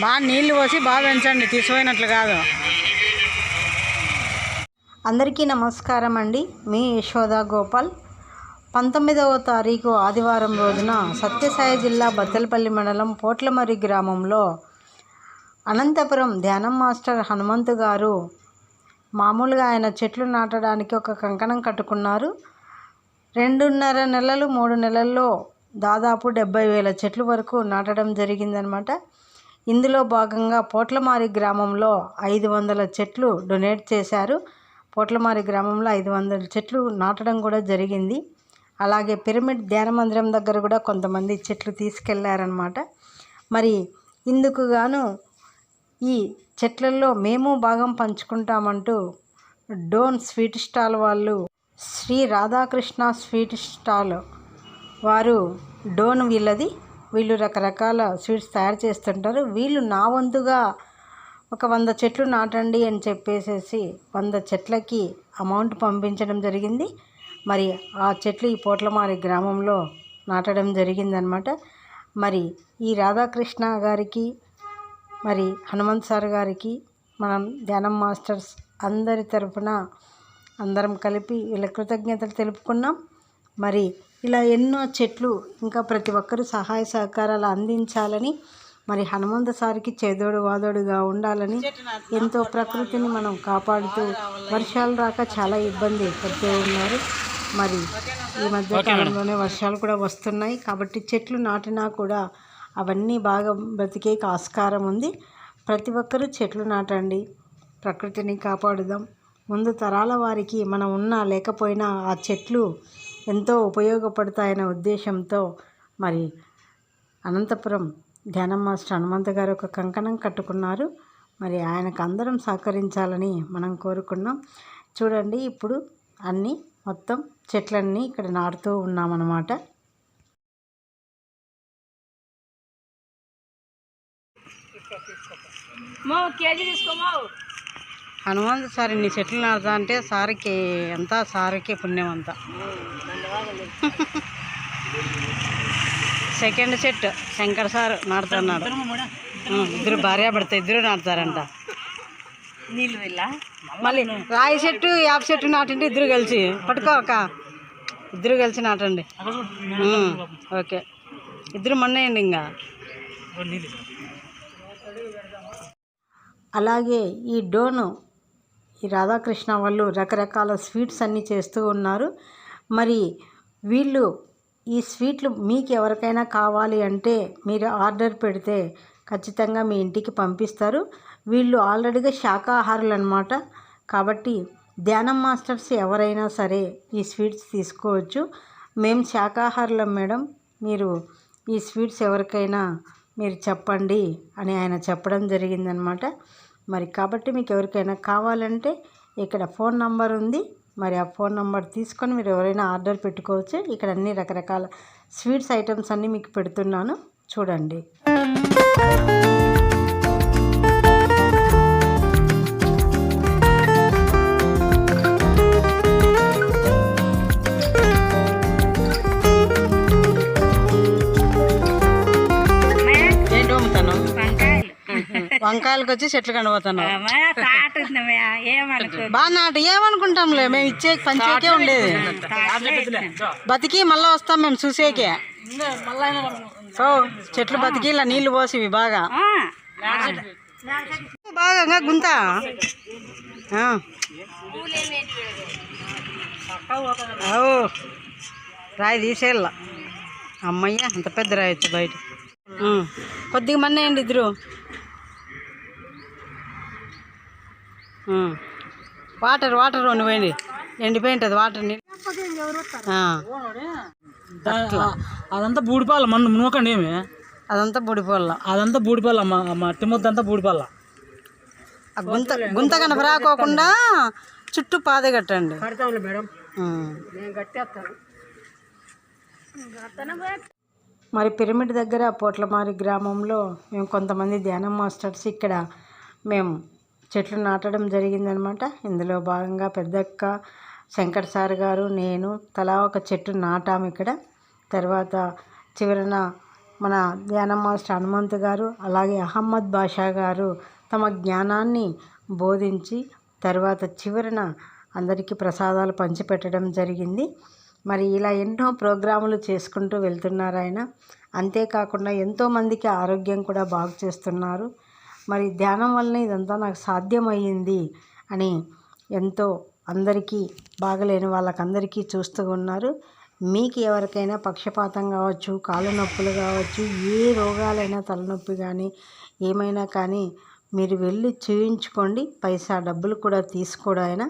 బాగా నీళ్లు పోసి బాగా పెంచండి, తీసిపోయినట్లు కాదు. అందరికీ నమస్కారం అండి. మీ యశోద గోపాల్. 19వ తారీఖు ఆదివారం రోజున సత్యసాయి జిల్లా బత్తలపల్లి మండలం పోట్లమర్రి గ్రామంలో అనంతపురం ధ్యానం మాస్టర్ హనుమంతు గారు మామూలుగా ఆయన చెట్లు నాటడానికి ఒక కంకణం కట్టుకున్నారు. 2.5 నెలలు 3 నెలల్లో దాదాపు 70,000 చెట్లు వరకు నాటడం జరిగిందనమాట. ఇందులో భాగంగా పోట్లమారి గ్రామంలో 500 చెట్లు డొనేట్ చేశారు. పోట్లమారి గ్రామంలో 500 చెట్లు నాటడం కూడా జరిగింది. అలాగే పిరమిడ్ ధ్యాన మందిరం దగ్గర కూడా కొంతమంది చెట్లు తీసుకెళ్లారనమాట. మరి ఇందుకు గాను ఈ చెట్లలో మేము భాగం పంచుకుంటామంటూ డోన్ స్వీట్ స్టాల్ వాళ్ళు, శ్రీ రాధాకృష్ణ స్వీట్ స్టాల్ వారు డోన్ వీళ్ళు రకరకాల స్వీట్స్ తయారు చేస్తుంటారు. వీళ్ళు నా వంతుగా ఒక 100 చెట్లు నాటండి అని చెప్పేసి 100 చెట్లకి అమౌంట్ పంపించడం జరిగింది. మరి ఆ చెట్లు ఈ పోట్లమారి గ్రామంలో నాటడం జరిగిందనమాట. మరి ఈ రాధాకృష్ణ గారికి, మరి హనుమంత్ సార్ గారికి మనం ధ్యానం మాస్టర్స్ అందరి తరఫున అందరం కలిపి వీళ్ళ కృతజ్ఞతలు తెలుపుకున్నాం. మరి ఇలా ఎన్నో చెట్లు ఇంకా ప్రతి ఒక్కరూ సహాయ సహకారాలు అందించాలని, మరి హనుమంత సార్కి చేదోడు వాదోడుగా ఉండాలని, ఎంతో ప్రకృతిని మనం కాపాడుతూ వర్షాలు రాక చాలా ఇబ్బంది పడుతూ ఉన్నారు. మరి ఈ మధ్యకాలంలోనే వర్షాలు కూడా వస్తున్నాయి కాబట్టి చెట్లు నాటినా కూడా అవన్నీ బాగా బ్రతికే ఆస్కారం ఉంది. ప్రతి ఒక్కరూ చెట్లు నాటండి, ప్రకృతిని కాపాడుదాం. ముందు తరాల వారికి మనం ఉన్నా లేకపోయినా ఆ చెట్లు ఎంతో ఉపయోగపడతాయనే ఉద్దేశంతో మరి అనంతపురం ధ్యానం మాస్టర్ హనుమంత్ గారు ఒక కంకణం కట్టుకున్నారు. మరి ఆయనకు అందరం సహకరించాలని మనం కోరుకున్నాం. చూడండి, ఇప్పుడు అన్నీ మొత్తం చెట్లన్నీ ఇక్కడ నాటుతూ ఉన్నామన్నమాట. హనుమంత్ సార్ ఇన్ని చెట్లు నాటుతా అంటే సార్కి పుణ్యం అంతా. సెకండ్ సెట్ శంకర్ సార్ నాటుతున్నాడు. ఇద్దరు భార్యాభర్త ఇద్దరు నాటుతారంట. నీళ్ళు మళ్ళీ రాయి చెట్టు యాప చెట్టు నాటండి, ఇద్దరు కలిసి పట్టుకోక ఇద్దరు కలిసి నాటండి. ఓకే, ఇద్దరు మొన్నేయండి. ఇంకా అలాగే ఈ డోను ఈ రాధాకృష్ణ వాళ్ళు రకరకాల స్వీట్స్ అన్నీ చేస్తూ ఉన్నారు. మరి వీళ్ళు ఈ స్వీట్లు మీకు ఎవరికైనా కావాలి అంటే మీరు ఆర్డర్ పెడితే ఖచ్చితంగా మీ ఇంటికి పంపిస్తారు. వీళ్ళు ఆల్రెడీగా శాకాహారులు అన్నమాట. కాబట్టి ధ్యానం మాస్టర్స్ ఎవరైనా సరే ఈ స్వీట్స్ తీసుకోవచ్చు. మేము శాకాహారులం మేడం, మీరు ఈ స్వీట్స్ ఎవరికైనా మీరు చెప్పండి అని ఆయన చెప్పడం జరిగిందనమాట. మరి కాబట్టి మీకు ఎవరికైనా కావాలంటే ఇక్కడ ఫోన్ నంబర్ ఉంది. మరి ఆ ఫోన్ నంబర్ తీసుకొని మీరు ఎవరైనా ఆర్డర్ పెట్టుకోవచ్చు. ఇక్కడ అన్ని రకరకాల స్వీట్స్ ఐటమ్స్ అన్నీ మీకు పెడుతున్నాను, చూడండి. వంకాయలకు వచ్చి చెట్లు కనబోతున్నావు. బాగా నాటు ఏమనుకుంటాంలే, మేము ఇచ్చే పంచేకే ఉండేది. బతికి మళ్ళీ వస్తాం మేము చూసేకే. సో చెట్లు బతికి ఇలా నీళ్లు పోసివి బాగా బాగా గుంత రాయి తీసేళ్ళ. అమ్మయ్య, అంత పెద్ద రాయి వచ్చి బయట కొద్దిగా మన్నేయండి ఇద్దరు. వాటర్ నువ్వేండి ఎండిపోయింటుంది వాటర్ నీళ్ళు. అదంతా బూడిపాల మన నూకండి. ఏమి అదంతా బూడిపోల, మట్టి ముద్దంతా బూడిపాల. గుంత కనుక రాకోకుండా చుట్టూ పాదే కట్టండి. మరి పిరమిడ్ దగ్గర పోట్లమారి గ్రామంలో మేము కొంతమంది ధ్యానం మాస్టర్స్ ఇక్కడ మేము చెట్లు నాటడం జరిగిందనమాట. ఇందులో భాగంగా పెద్దక్క, శంకర్ సార్ గారు, నేను తలా ఒక చెట్టు నాటాము ఇక్కడ. తర్వాత చివరన మన ధ్యాన మాస్టర్ హనుమంత్ గారు అలాగే అహ్మద్ బాషా గారు తమ జ్ఞానాన్ని బోధించి తర్వాత చివరన అందరికీ ప్రసాదాలు పంచిపెట్టడం జరిగింది. మరి ఇలా ఎన్నో ప్రోగ్రాములు చేసుకుంటూ వెళ్తున్నారు ఆయన. అంతేకాకుండా ఎంతోమందికి ఆరోగ్యం కూడా బాగు చేస్తున్నారు. మరి ధ్యానం వల్లనే ఇదంతా నాకు సాధ్యమయ్యింది అని ఎంతో అందరికీ బాగలేని వాళ్ళకందరికీ చూస్తూ ఉన్నారు. మీకు ఎవరికైనా పక్షపాతం కావచ్చు, కాళ్ళ నొప్పులు కావచ్చు, ఏ రోగాలైనా తలనొప్పి కానీ ఏమైనా కానీ మీరు వెళ్ళి చూయించుకోండి. పైసా డబ్బులు కూడా తీసుకోడు ఆయన.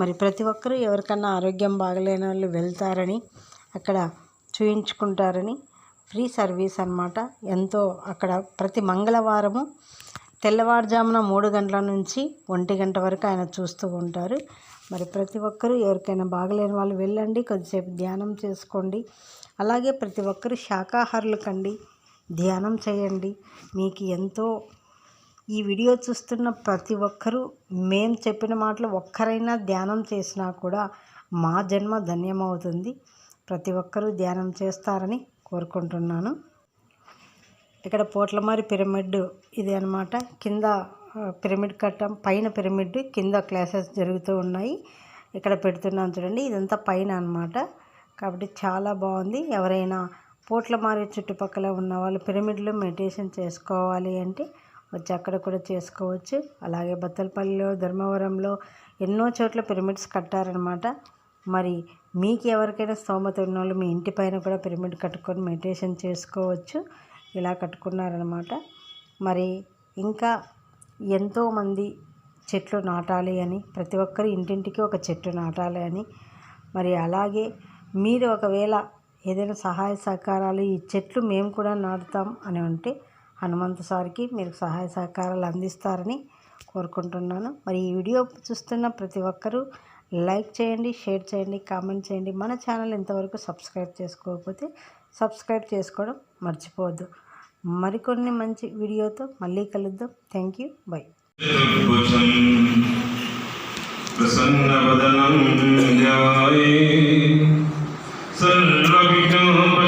మరి ప్రతి ఒక్కరూ ఎవరికన్నా ఆరోగ్యం బాగలేని వాళ్ళు వెళ్తారని అక్కడ చూయించుకుంటారని ఫ్రీ సర్వీస్ అన్నమాట. ఎంతో అక్కడ ప్రతి మంగళవారము తెల్లవారుజామున 3 గంటల నుంచి 1 గంట వరకు ఆయన చూస్తూ ఉంటారు. మరి ప్రతి ఒక్కరూ ఎవరికైనా బాగలేని వాళ్ళు వెళ్ళండి, కొద్దిసేపు ధ్యానం చేసుకోండి. అలాగే ప్రతి ఒక్కరు శాకాహారులు కండి, ధ్యానం చేయండి. మీకు ఎంతో ఈ వీడియో చూస్తున్న ప్రతి ఒక్కరూ మేము చెప్పిన మాటలు ఒక్కరైనా ధ్యానం చేసినా కూడా మా జన్మ ధన్యమవుతుంది. ప్రతి ఒక్కరూ ధ్యానం చేస్తారని కోరుకుంటున్నాను. ఇక్కడ పోట్లమారి పిరమిడ్ ఇది అన్నమాట. కింద పిరమిడ్ కట్టం, పైన పిరమిడ్, కింద క్లాసెస్ జరుగుతూ ఉన్నాయి. ఇక్కడ పెడుతున్నాను చూడండి, ఇదంతా పైన అన్నమాట. కాబట్టి చాలా బాగుంది. ఎవరైనా పోట్లమారి చుట్టుపక్కల ఉన్న వాళ్ళు పిరమిడ్లో మెడిటేషన్ చేసుకోవాలి అంటే వచ్చి అక్కడ కూడా చేసుకోవచ్చు. అలాగే బత్తలపల్లిలో, ధర్మవరంలో ఎన్నో చోట్ల పిరమిడ్స్ కట్టారనమాట. మరి మీకు ఎవరికైనా స్తోమత ఉన్న వాళ్ళు మీ ఇంటి పైన కూడా పిరమిడ్ కట్టుకొని మెడిటేషన్ చేసుకోవచ్చు. ఇలా కట్టుకున్నారనమాట. మరి ఇంకా ఎంతోమంది చెట్లు నాటాలి అని, ప్రతి ఒక్కరు ఇంటింటికి ఒక చెట్టు నాటాలి అని. మరి అలాగే మీరు ఒకవేళ ఏదైనా సహాయ సహకారాలు ఈ చెట్లు మేము కూడా నాటుతాం అని ఉంటే హనుమంత్ సార్కి మీరు సహాయ సహకారాలు అందిస్తారని కోరుకుంటున్నాను. మరి ఈ వీడియో చూస్తున్న ప్రతి ఒక్కరూ లైక్ చేయండి, షేర్ చేయండి, కామెంట్ చేయండి. మన ఛానల్ ఇంతవరకు సబ్స్క్రైబ్ చేసుకోకపోతే సబ్స్క్రైబ్ చేసుకోవడం మర్చిపోవద్దు. మరికొన్ని మంచి వీడియోతో మళ్ళీ కలుద్దాం. Thank you. బై. ప్రసన్నవదనం ధ్యాయే సర్వవిఘ్నోపశాంతయే.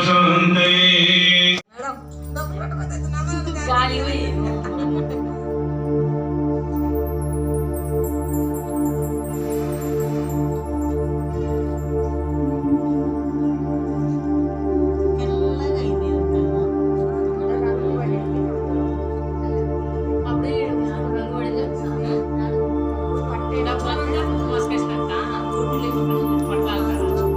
మోసుకొచ్చినట్ట గుడ్లు పట్టాలి కదా.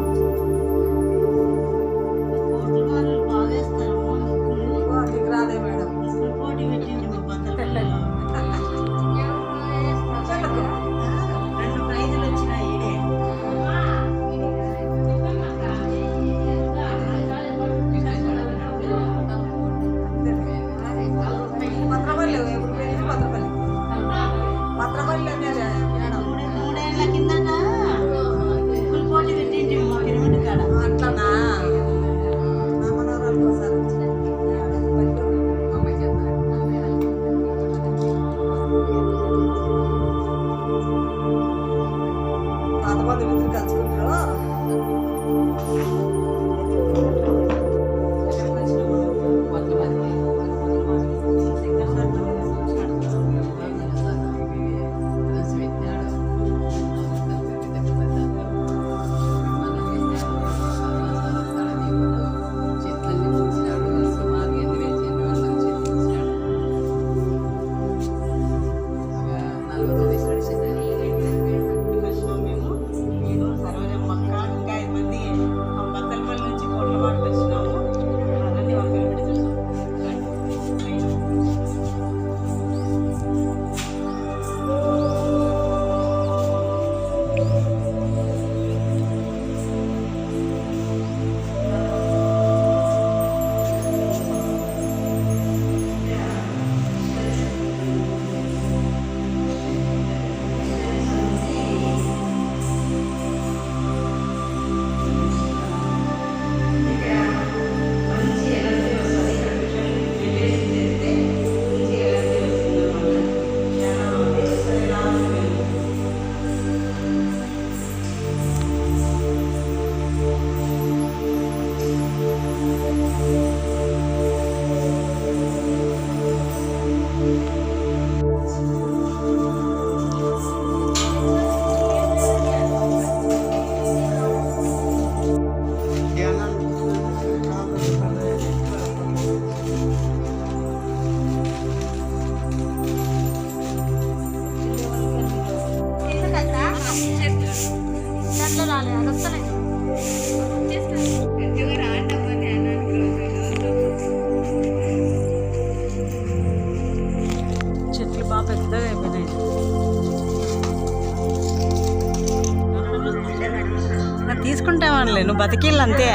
తీసేయాలి, నువ్వు బతికిళ్ళు అంతే.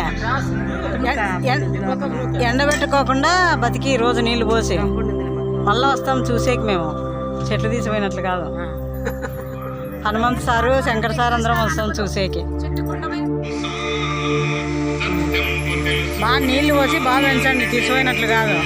ఎండబెట్టుకోకుండా బతికి రోజు నీళ్లు పోసి మళ్ళీ వస్తాం చూసేకి. మేము చెట్లు తీసిపోయినట్లు కాదు. హనుమంత్ సారు, శంకర్ సార్ అందరం వస్తాం చూసేకి. బాగా నీళ్లు పోసి బాగా పెంచండి, తీసిపోయినట్లు కాదు.